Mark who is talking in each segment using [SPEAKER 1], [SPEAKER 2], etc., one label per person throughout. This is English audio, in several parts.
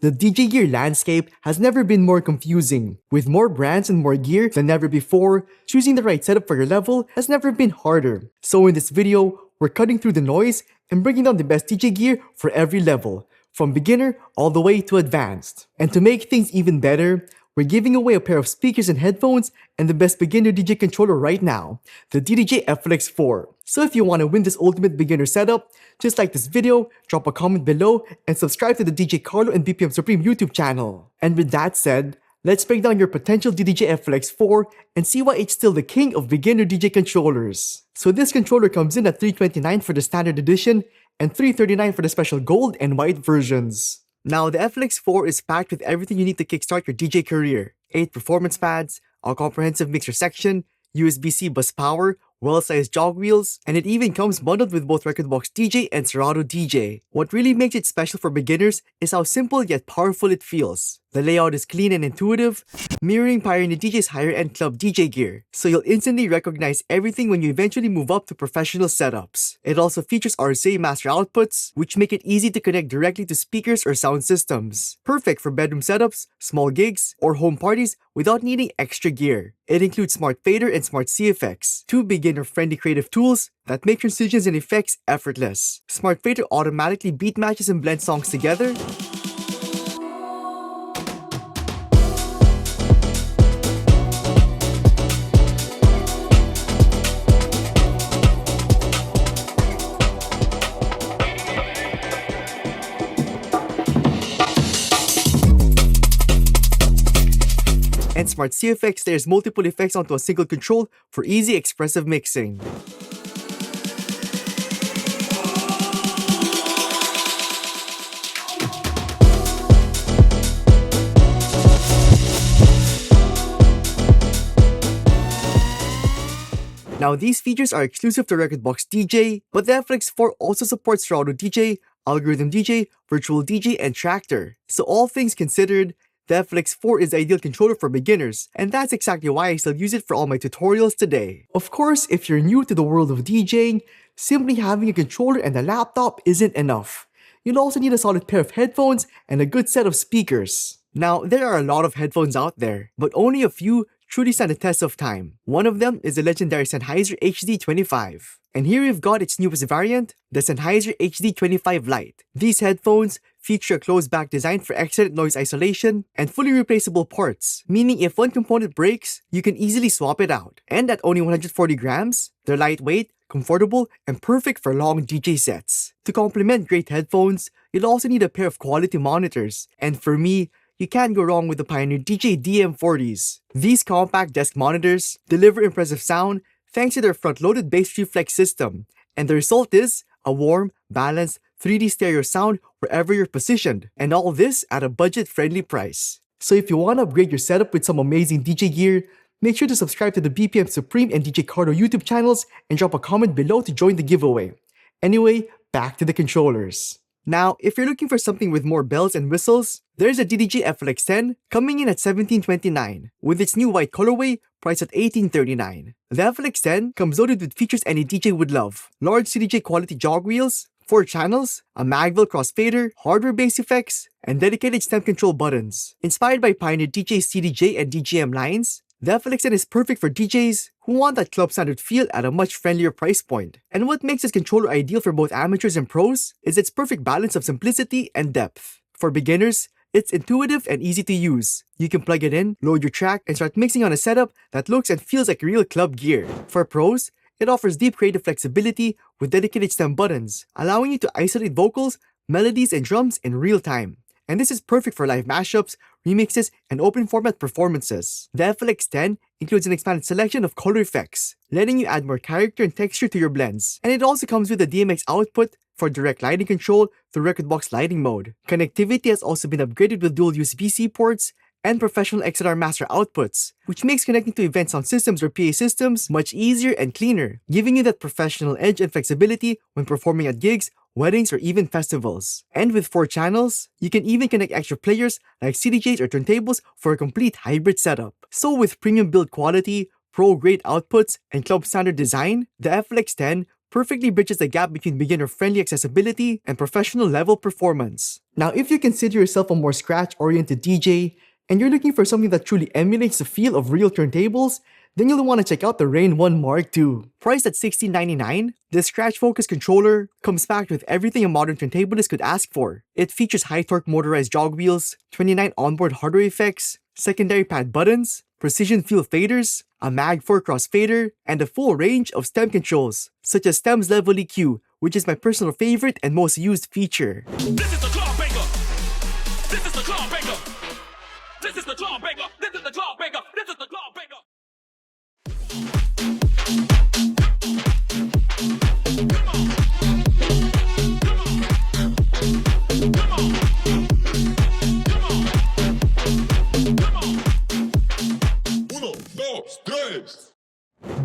[SPEAKER 1] The DJ gear landscape has never been more confusing. With more brands and more gear than ever before, choosing the right setup for your level has never been harder. So in this video, we're cutting through the noise and bringing down the best DJ gear for every level, from beginner all the way to advanced. And to make things even better, we're giving away a pair of speakers and headphones and the best beginner DJ controller right now, the DDJ FLX 4. So if you want to win this ultimate beginner setup, just like this video, drop a comment below, and subscribe to the DJ Carlo and BPM Supreme YouTube channel. And with that said, let's break down your potential DDJ FLX 4 and see why it's still the king of beginner DJ controllers. So this controller comes in at $329 for the standard edition and $339 for the special gold and white versions. Now, the FLX 4 is packed with everything you need to kickstart your DJ career. 8 performance pads, a comprehensive mixer section, USB-C bus power, well-sized jog wheels, and it even comes bundled with both Rekordbox DJ and Serato DJ. What really makes it special for beginners is how simple yet powerful it feels. The layout is clean and intuitive, mirroring Pioneer DJ's higher-end club DJ gear, so you'll instantly recognize everything when you eventually move up to professional setups. It also features RCA master outputs, which make it easy to connect directly to speakers or sound systems. Perfect for bedroom setups, small gigs, or home parties without needing extra gear. It includes Smart Fader and Smart CFX, two beginner-friendly creative tools that make transitions and effects effortless. Smart Fader automatically beat matches and blends songs together, and Smart CFX layers multiple effects onto a single control for easy expressive mixing. Now, these features are exclusive to Rekordbox DJ, but the FLX 4 also supports Serato DJ, Algorithm DJ, Virtual DJ, and Tractor. So all things considered, the FLX 4 is the ideal controller for beginners, and that's exactly why I still use it for all my tutorials today. Of course, if you're new to the world of DJing, simply having a controller and a laptop isn't enough. You'll also need a solid pair of headphones and a good set of speakers. Now, there are a lot of headphones out there, but only a few truly stand the test of time. One of them is the legendary Sennheiser HD25. And here we've got its newest variant, the Sennheiser HD25 Lite. These headphones feature a closed-back design for excellent noise isolation and fully replaceable parts, meaning if one component breaks, you can easily swap it out. And at only 140 grams, they're lightweight, comfortable, and perfect for long DJ sets. To complement great headphones, you'll also need a pair of quality monitors. And for me, you can't go wrong with the Pioneer DJ DM40s. These compact desk monitors deliver impressive sound thanks to their front-loaded bass reflex system, and the result is a warm, balanced, 3D stereo sound wherever you're positioned, and all this at a budget-friendly price. So if you want to upgrade your setup with some amazing DJ gear, make sure to subscribe to the BPM Supreme and DJ Carlo YouTube channels and drop a comment below to join the giveaway. Anyway, back to the controllers. Now, if you're looking for something with more bells and whistles, there's a DDJ FLX 10 coming in at $1729, with its new white colorway priced at $1839. The FLX 10 comes loaded with features any DJ would love: large CDJ quality jog wheels, 4 channels, a Magville crossfader, hardware bass effects, and dedicated stem control buttons. Inspired by Pioneer DJ's CDJ and DJM lines, the FLX 10 is perfect for DJs who want that club standard feel at a much friendlier price point. And what makes this controller ideal for both amateurs and pros is its perfect balance of simplicity and depth. For beginners, it's intuitive and easy to use. You can plug it in, load your track, and start mixing on a setup that looks and feels like real club gear. For pros, it offers deep creative flexibility with dedicated stem buttons, allowing you to isolate vocals, melodies, and drums in real time. And this is perfect for live mashups, remixes, and open format performances. The FLX 10 includes an expanded selection of color effects, letting you add more character and texture to your blends. And it also comes with a DMX output for direct lighting control through Rekordbox lighting mode. Connectivity has also been upgraded with dual USB-C ports and professional XLR master outputs, which makes connecting to event sound systems or PA systems much easier and cleaner, giving you that professional edge and flexibility when performing at gigs, weddings, or even festivals. And with 4 channels, you can even connect extra players like CDJs or turntables for a complete hybrid setup. So with premium build quality, pro-grade outputs, and club standard design, the FLX 10 perfectly bridges the gap between beginner-friendly accessibility and professional-level performance. Now, if you consider yourself a more scratch-oriented DJ, and you're looking for something that truly emulates the feel of real turntables, then you'll want to check out the Rain 1 Mark II. Priced at $16.99, this scratch-focused controller comes packed with everything a modern turntablist could ask for. It features high-torque motorized jog wheels, 29 onboard hardware effects, secondary pad buttons, precision fuel faders, a Mag 4 crossfader, and a full range of stem controls, such as Stem's Level EQ, which is my personal favorite and most used feature.
[SPEAKER 2] This is the claw baker. This is the claw baker. This is the claw baker. This is the claw baker. This is the claw baker. Come on. Come on. Come on. Come on. Uno, dos, tres.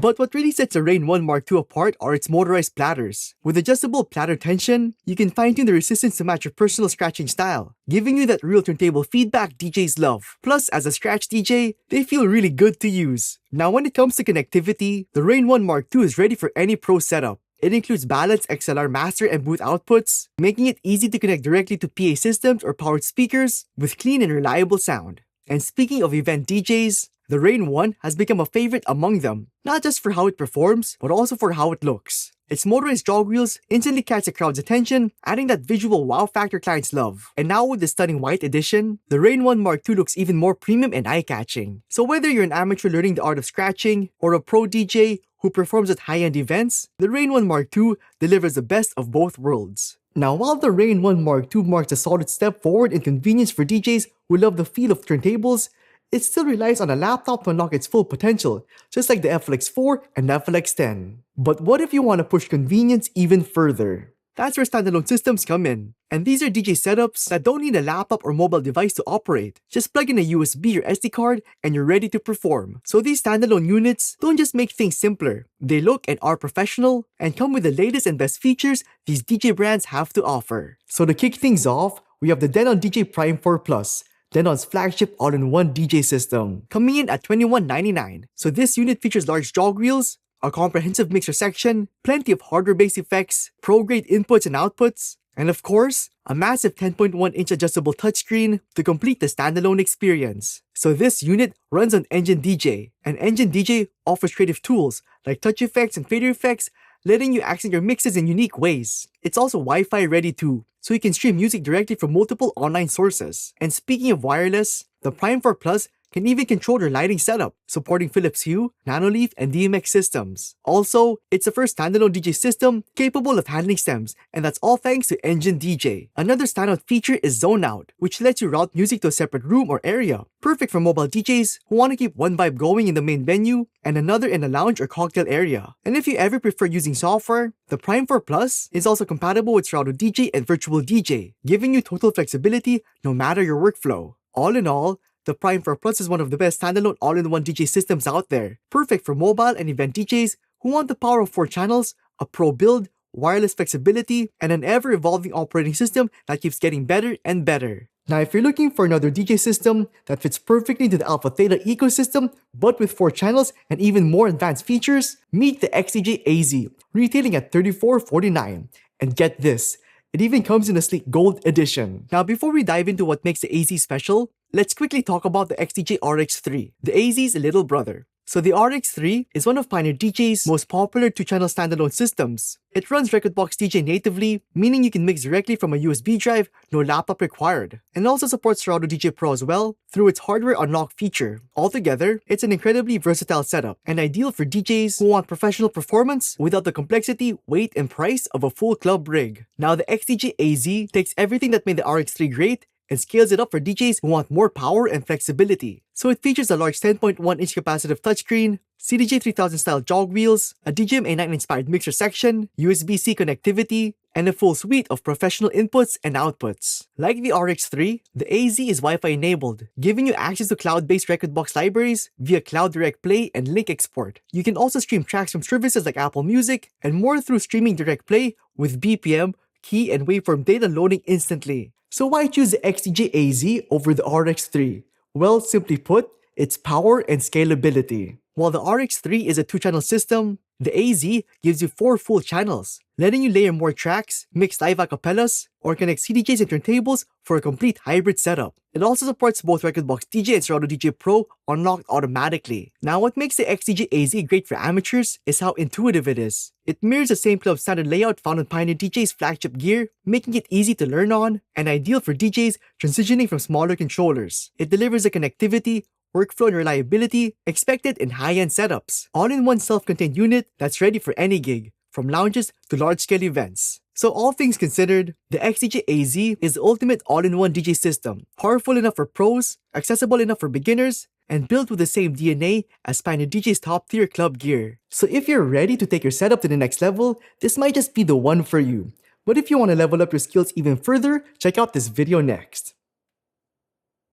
[SPEAKER 1] But what really sets the Rain 1 Mark II apart are its motorized platters. With adjustable platter tension, you can fine-tune the resistance to match your personal scratching style, giving you that real turntable feedback DJs love. Plus, as a scratch DJ, they feel really good to use. Now, when it comes to connectivity, the Rain 1 Mark II is ready for any pro setup. It includes balanced XLR master and booth outputs, making it easy to connect directly to PA systems or powered speakers with clean and reliable sound. And speaking of event DJs, the Rain 1 has become a favorite among them, not just for how it performs, but also for how it looks. Its motorized jog wheels instantly catch the crowd's attention, adding that visual wow factor clients love. And now with the stunning white edition, the Rain 1 Mark II looks even more premium and eye-catching. So whether you're an amateur learning the art of scratching, or a pro DJ who performs at high-end events, the Rain 1 Mark II delivers the best of both worlds. Now, while the Rain 1 Mark II marks a solid step forward in convenience for DJs who love the feel of turntables, it still relies on a laptop to unlock its full potential, just like the FLX4 and FLX10. But what if you want to push convenience even further? That's where standalone systems come in. And these are DJ setups that don't need a laptop or mobile device to operate. Just plug in a USB or SD card and you're ready to perform. So these standalone units don't just make things simpler. They look and are professional and come with the latest and best features these DJ brands have to offer. So to kick things off, we have the Denon DJ Prime 4 Plus, Denon's flagship all-in-one DJ system, coming in at $21.99. So this unit features large jog wheels, a comprehensive mixer section, plenty of hardware-based effects, pro-grade inputs and outputs, and of course, a massive 10.1-inch adjustable touchscreen to complete the standalone experience. So this unit runs on Engine DJ, and Engine DJ offers creative tools like touch effects and fader effects, letting you accent your mixes in unique ways. It's also Wi-Fi ready too, so you can stream music directly from multiple online sources. And speaking of wireless, the Prime 4 Plus can even control your lighting setup, supporting Philips Hue, Nanoleaf, and DMX systems. Also, it's the first standalone DJ system capable of handling stems, and that's all thanks to Engine DJ. Another standout feature is Zone Out, which lets you route music to a separate room or area, perfect for mobile DJs who want to keep one vibe going in the main venue and another in a lounge or cocktail area. And if you ever prefer using software, the Prime 4 Plus is also compatible with Serato DJ and Virtual DJ, giving you total flexibility no matter your workflow. All in all, the Prime 4 Plus is one of the best standalone all-in-one DJ systems out there, perfect for mobile and event DJs who want the power of 4 channels, a pro build, wireless flexibility, and an ever-evolving operating system that keeps getting better and better. Now, if you're looking for another DJ system that fits perfectly into the Alpha Theta ecosystem, but with 4 channels and even more advanced features, meet the XDJ AZ, retailing at $34.49. And get this, it even comes in a sleek gold edition. Now, before we dive into what makes the AZ special, let's quickly talk about the XDJ RX3, the AZ's little brother. So the RX3 is one of Pioneer DJ's most popular 2-channel standalone systems. It runs Rekordbox DJ natively, meaning you can mix directly from a USB drive, no laptop required. And also supports Serato DJ Pro as well, through its hardware unlock feature. Altogether, it's an incredibly versatile setup, and ideal for DJs who want professional performance without the complexity, weight, and price of a full club rig. Now the XDJ AZ takes everything that made the RX3 great and scales it up for DJs who want more power and flexibility. So it features a large 10.1-inch capacitive touchscreen, CDJ 3000 style jog wheels, a DJM A9 inspired mixer section, USB-C connectivity, and a full suite of professional inputs and outputs. Like the RX3, the AZ is Wi-Fi enabled, giving you access to cloud-based Rekordbox libraries via Cloud Direct Play and Link Export. You can also stream tracks from services like Apple Music and more through streaming Direct Play with BPM, key, and waveform data loading instantly. So why choose the XDJ AZ over the RX3? Well, simply put, it's power and scalability. While the RX3 is a 2-channel system, The AZ gives you 4 full channels, letting you layer more tracks, mix live acapellas, or connect CDJs and turntables for a complete hybrid setup. It also supports both Rekordbox DJ and Serato DJ Pro unlocked automatically. Now what makes the XDJ AZ great for amateurs is how intuitive it is. It mirrors the same club standard layout found on Pioneer DJ's flagship gear, making it easy to learn on and ideal for DJs transitioning from smaller controllers. It delivers the connectivity, workflow, and reliability expected in high-end setups, all in one self-contained unit that's ready for any gig, from lounges to large-scale events. So all things considered, the XDJ AZ is the ultimate all-in-one DJ system, powerful enough for pros, accessible enough for beginners, and built with the same DNA as Pioneer DJ's top-tier club gear. So if you're ready to take your setup to the next level, this might just be the one for you. But if you want to level up your skills even further, check out this video next.